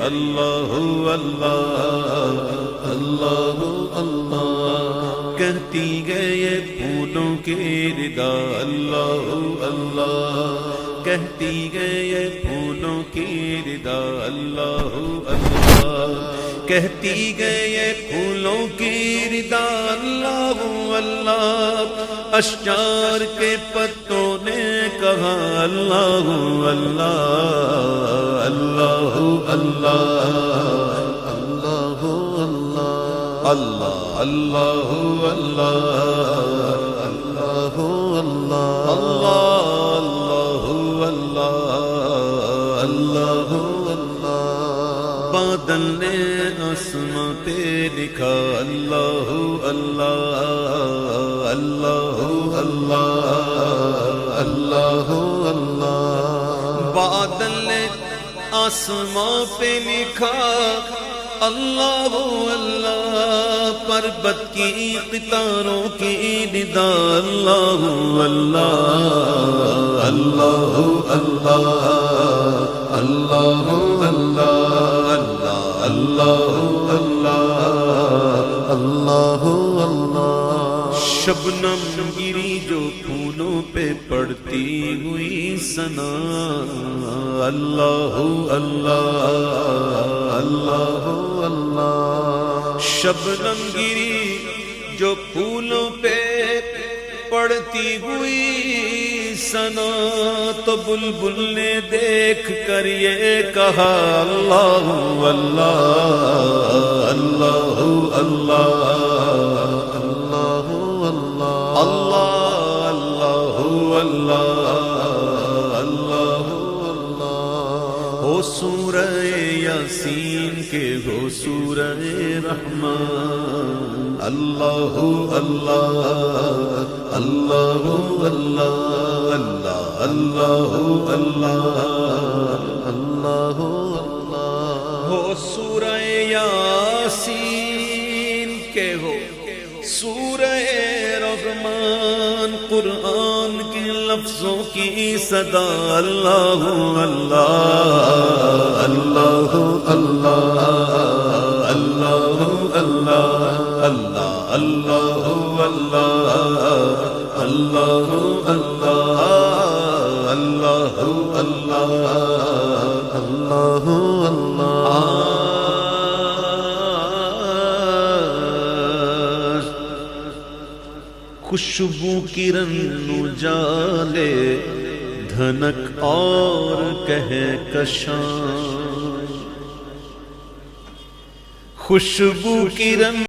اللہ اللہ اللہ اللہ، کہتی ہے یہ پھولوں کی ردا اللہ اللہ، کہتی ہے یہ پھولوں کی ردا اللہ اللہ، کہتی ہے یہ پھولوں کی ردا اللہ اللہ، اشجار کے پتوں نے کہا اللہ اللہ اللہ اللہ اللہ اللہ اللہ اللہ اللہ اللہ اللہ اللہ اللہ، بادل نے آسماں پہ لکھا اللہ اللہ اللہ اللہ اللہ اللہ، بادل نے آسماں پہ لکھا اللہ اللہ، پربت کی قطاروں کی ندا اللہ اللہ اللہ اللہ اللہ اللہ اللہ اللہ اللہ اللہ، شبنم گری جو پھولوں پہ پڑتی ہوئی ثنا اللہ اللہ اللہ اللہ، شبنم گری جو پھولوں پہ پڑتی ہوئی ثنا، تو بلبل نے دیکھ کر یہ کہا اللہ اللہ اللہ اللہ اللہ اللہ اللہ اللہ اللہ، ہو سورہ یاسین کے ہو سورہ رحمان اللہ اللہ اللہ اللہ اللہ اللہ اللہ اللہ، ہو سورہ یاسین کے ہو سورہ رحمان، قرآن کے لفظوں کی صدا اللہ اللہ اللہ اللہ اللہ اللہ اللہ اللہ اللہ اللہ اللہ اللہ اللہ، خوشبو کرن اجالے دھنک اور کہکشاں، خوشبو کرن